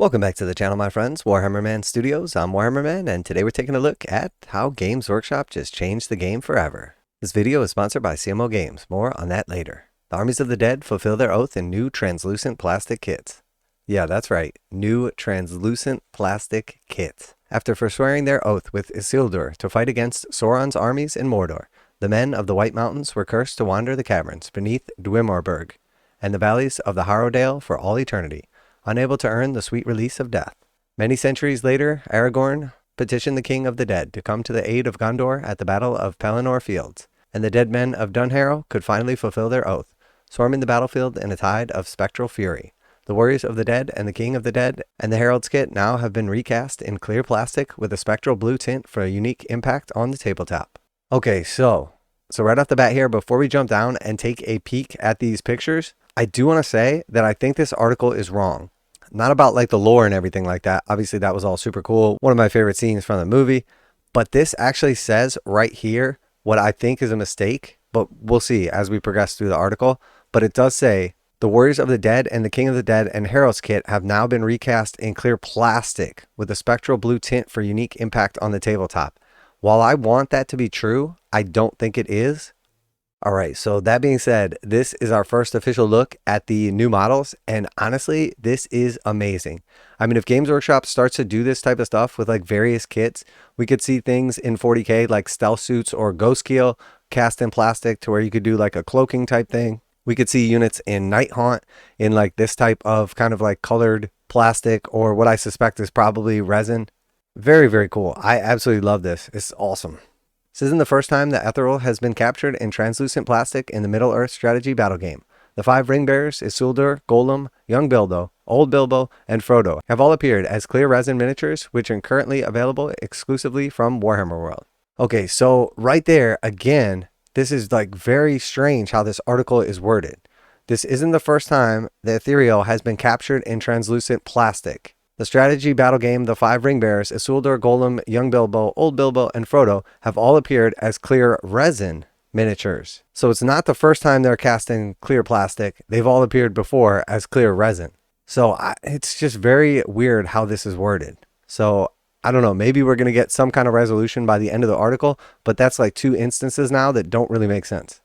Welcome back to the channel, my friends. Warhammer Man Studios. I'm Warhammer Man, and today we're taking a look at how Games Workshop just changed the game forever. This video is sponsored by CMO Games. More on that later. The armies of the dead fulfill their oath in new translucent plastic kits. Yeah, that's right. New translucent plastic kits. After forswearing their oath with Isildur to fight against Sauron's armies in Mordor, the men of the White Mountains were cursed to wander the caverns beneath Dwemerberg and the valleys of the Harrowdale for all eternity, unable to earn the sweet release of death. Many centuries later, Aragorn petitioned the King of the Dead to come to the aid of Gondor at the Battle of Pelennor Fields, and the dead men of Dunharrow could finally fulfill their oath, swarming the battlefield in a tide of spectral fury. The Warriors of the Dead and the King of the Dead and the Herald's kit now have been recast in clear plastic with a spectral blue tint for a unique impact on the tabletop. Okay, so right off the bat here, before we jump down and take a peek at these pictures, I do want to say that I think this article is wrong. Not about like the lore and everything like that. Obviously that was all super cool. One of my favorite scenes from the movie. But this actually says right here what I think is a mistake. But we'll see as we progress through the article. But it does say the Warriors of the Dead and the King of the Dead and Herald's kit have now been recast in clear plastic with a spectral blue tint for unique impact on the tabletop. While I want that to be true, I don't think it is. Alright, so that being said, this is our first official look at the new models, and honestly, this is amazing. I mean, if Games Workshop starts to do this type of stuff with like various kits, we could see things in 40k like stealth suits or ghost keel cast in plastic to where you could do like a cloaking type thing. We could see units in Night Haunt in like this type of kind of like colored plastic, or what I suspect is probably resin. Very, very cool. I absolutely love this. It's awesome. This isn't the first time that Ethereal has been captured in translucent plastic in the Middle-earth strategy battle game. The 5 ring bearers, Isildur, Gollum, young Bilbo, old Bilbo, and Frodo have all appeared as clear resin miniatures, which are currently available exclusively from Warhammer World. Okay, so right there, again, this is like very strange how this article is worded. This isn't the first time that Ethereal has been captured in translucent plastic. The strategy battle game, the 5 ring bearers, Isildur, Gollum, young Bilbo, old Bilbo, and Frodo have all appeared as clear resin miniatures. So it's not the first time they're cast in clear plastic. They've all appeared before as clear resin. So it's just very weird how this is worded. So I don't know, maybe we're going to get some kind of resolution by the end of the article, but that's like 2 instances now that don't really make sense.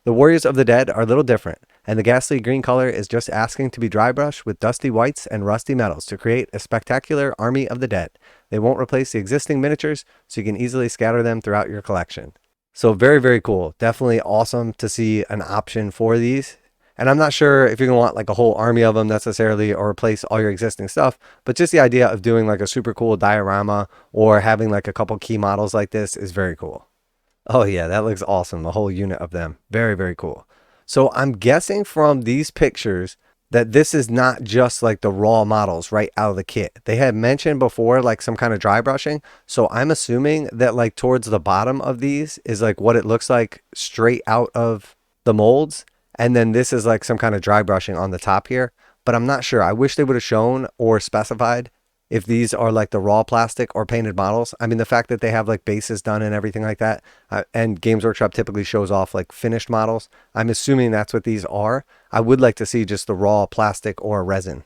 The Warriors of the Dead are a little different, and the ghastly green color is just asking to be dry brushed with dusty whites and rusty metals to create a spectacular army of the dead. They won't replace the existing miniatures, so you can easily scatter them throughout your collection. So very, very cool. Definitely awesome to see an option for these. And I'm not sure if you're going to want like a whole army of them necessarily, or replace all your existing stuff, but just the idea of doing like a super cool diorama or having like a couple key models like this is very cool. Oh yeah, that looks awesome. The whole unit of them. Very, very cool. So I'm guessing from these pictures that this is not just like the raw models right out of the kit. They had mentioned before like some kind of dry brushing. So I'm assuming that like towards the bottom of these is like what it looks like straight out of the molds. And then this is like some kind of dry brushing on the top here. But I'm not sure. I wish they would have shown or specified if these are like the raw plastic or painted models. I mean, the fact that they have like bases done and everything like that, and Games Workshop typically shows off like finished models, I'm assuming that's what these are. I would like to see just the raw plastic or resin.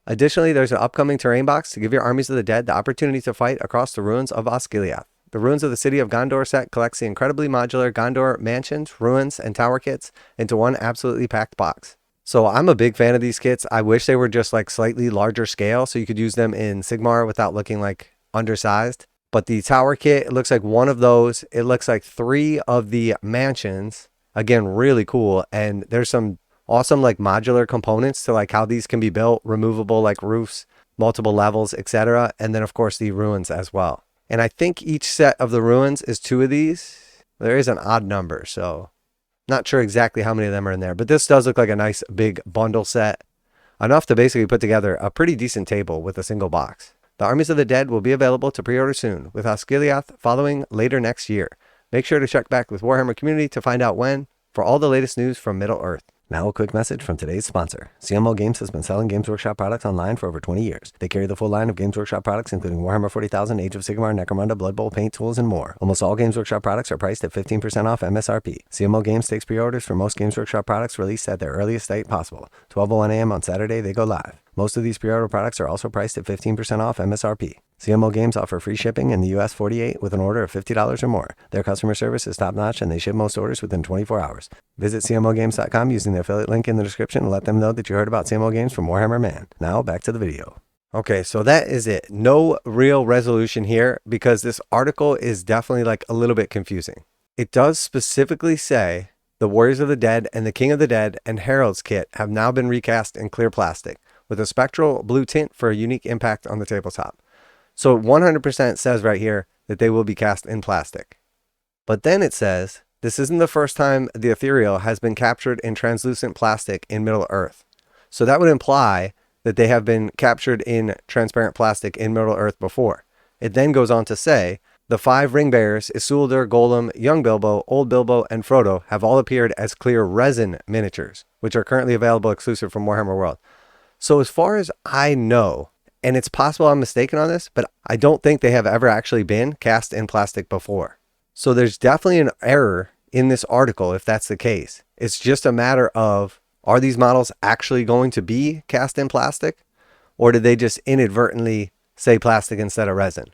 Additionally, there's an upcoming terrain box to give your armies of the dead the opportunity to fight across the ruins of Osgiliath. The Ruins of the City of Gondor set collects the incredibly modular Gondor mansions, ruins, and tower kits into one absolutely packed box. So I'm a big fan of these kits. I wish they were just like slightly larger scale so you could use them in Sigmar without looking like undersized. But the tower kit, it looks like one of those. It looks like 3 of the mansions. Again, really cool. And there's some awesome like modular components to like how these can be built, removable like roofs, multiple levels, etc. And then of course the ruins as well. And I think each set of the ruins is 2 of these. There is an odd number, so not sure exactly how many of them are in there, but this does look like a nice big bundle set. Enough to basically put together a pretty decent table with a single box. The Armies of the Dead will be available to pre-order soon, with Osgiliath following later next year. Make sure to check back with Warhammer Community to find out when for all the latest news from Middle-earth. Now a quick message from today's sponsor. CMO Games has been selling Games Workshop products online for over 20 years. They carry the full line of Games Workshop products, including Warhammer 40,000, Age of Sigmar, Necromunda, Blood Bowl, paint tools, and more. Almost all Games Workshop products are priced at 15% off MSRP. CMO Games takes pre-orders for most Games Workshop products released at their earliest date possible. 12:01 a.m. on Saturday, they go live. Most of these pre-order products are also priced at 15% off MSRP. CMO Games offer free shipping in the US 48 with an order of $50 or more. Their customer service is top-notch and they ship most orders within 24 hours. Visit CMOgames.com using the affiliate link in the description and let them know that you heard about CMO Games from Warhammer Man. Now back to the video. Okay, so that is it. No real resolution here because this article is definitely like a little bit confusing. It does specifically say the Warriors of the Dead and the King of the Dead and Herald's kit have now been recast in clear plastic with a spectral blue tint for a unique impact on the tabletop. So 100% says right here that they will be cast in plastic. But then it says, this isn't the first time the ethereal has been captured in translucent plastic in Middle-earth. So that would imply that they have been captured in transparent plastic in Middle-earth before. It then goes on to say, the 5 ring bearers, Isildur, Golem, Young Bilbo, Old Bilbo, and Frodo have all appeared as clear resin miniatures, which are currently available exclusive from Warhammer World. So as far as I know, and it's possible I'm mistaken on this, but I don't think they have ever actually been cast in plastic before. So there's definitely an error in this article if that's the case. It's just a matter of, are these models actually going to be cast in plastic? Or did they just inadvertently say plastic instead of resin?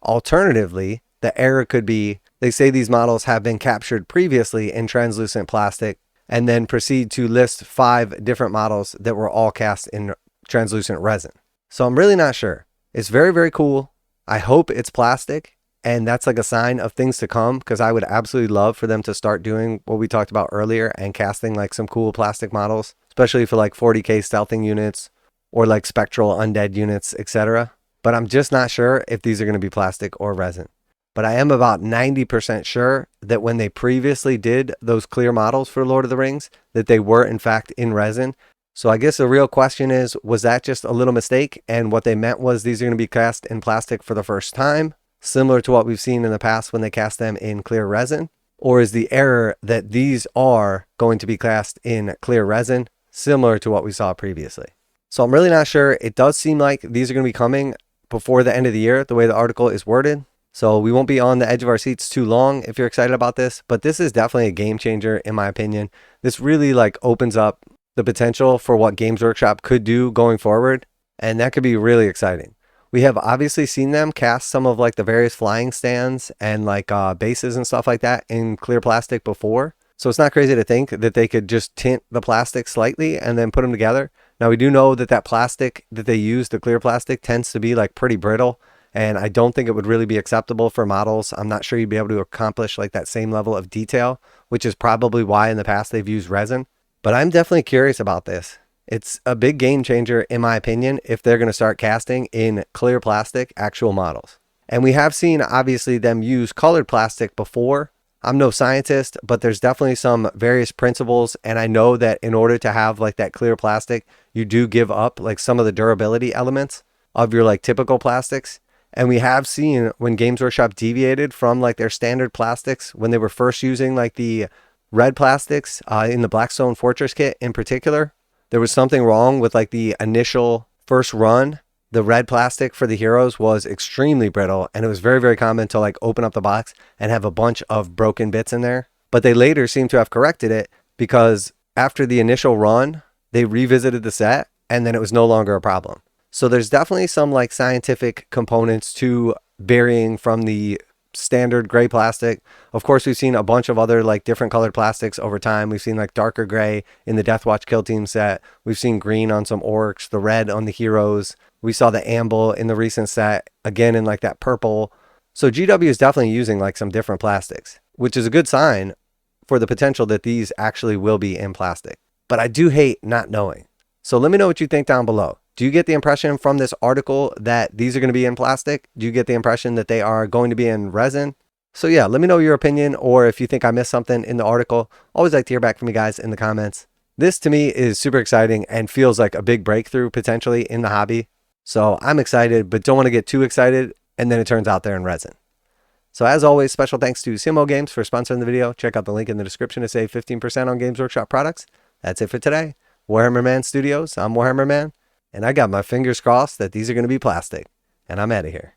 Alternatively, the error could be, they say these models have been captured previously in translucent plastic and then proceed to list 5 different models that were all cast in translucent resin. So I'm really not sure. It's very, very cool. I hope it's plastic and that's like a sign of things to come because I would absolutely love for them to start doing what we talked about earlier and casting like some cool plastic models, especially for like 40k stealthing units or like spectral undead units, etc. But I'm just not sure if these are going to be plastic or resin. But I am about 90% sure that when they previously did those clear models for Lord of the Rings, that they were in fact in resin. So I guess the real question is, was that just a little mistake? And what they meant was these are going to be cast in plastic for the first time, similar to what we've seen in the past when they cast them in clear resin? Or is the error that these are going to be cast in clear resin, similar to what we saw previously? So I'm really not sure. It does seem like these are going to be coming before the end of the year, the way the article is worded. So we won't be on the edge of our seats too long if you're excited about this, but this is definitely a game changer in my opinion. This really like opens up the potential for what Games Workshop could do going forward, and that could be really exciting. We have obviously seen them cast some of like the various flying stands and like bases and stuff like that in clear plastic before. So it's not crazy to think that they could just tint the plastic slightly and then put them together. Now we do know that that plastic that they use, the clear plastic, tends to be like pretty brittle. And I don't think it would really be acceptable for models. I'm not sure you'd be able to accomplish like that same level of detail, which is probably why in the past they've used resin. But I'm definitely curious about this. It's a big game changer in my opinion if they're going to start casting in clear plastic actual models. And we have seen obviously them use colored plastic before. I'm no scientist, but there's definitely some various principles. And I know that in order to have like that clear plastic, you do give up like some of the durability elements of your like typical plastics. And we have seen when Games Workshop deviated from like their standard plastics when they were first using like the red plastics in the Blackstone Fortress kit in particular, there was something wrong with like the initial first run. The red plastic for the heroes was extremely brittle and it was very, very common to like open up the box and have a bunch of broken bits in there. But they later seem to have corrected it because after the initial run, they revisited the set and then it was no longer a problem. So there's definitely some like scientific components to varying from the standard gray plastic. Of course, we've seen a bunch of other like different colored plastics over time. We've seen like darker gray in the Deathwatch Kill Team set. We've seen green on some orcs, the red on the heroes. We saw the amble in the recent set, again in like that purple. So GW is definitely using like some different plastics, which is a good sign for the potential that these actually will be in plastic. But I do hate not knowing. So let me know what you think down below. Do you get the impression from this article that these are going to be in plastic? Do you get the impression that they are going to be in resin? So yeah, let me know your opinion, or if you think I missed something in the article. Always like to hear back from you guys in the comments. This to me is super exciting and feels like a big breakthrough potentially in the hobby. So I'm excited, but don't want to get too excited and then it turns out they're in resin. So as always, special thanks to CMO Games for sponsoring the video. Check out the link in the description to save 15% on Games Workshop products. That's it for today. Warhammer Man Studios, I'm Warhammer Man. And I got my fingers crossed that these are going to be plastic. And I'm out of here.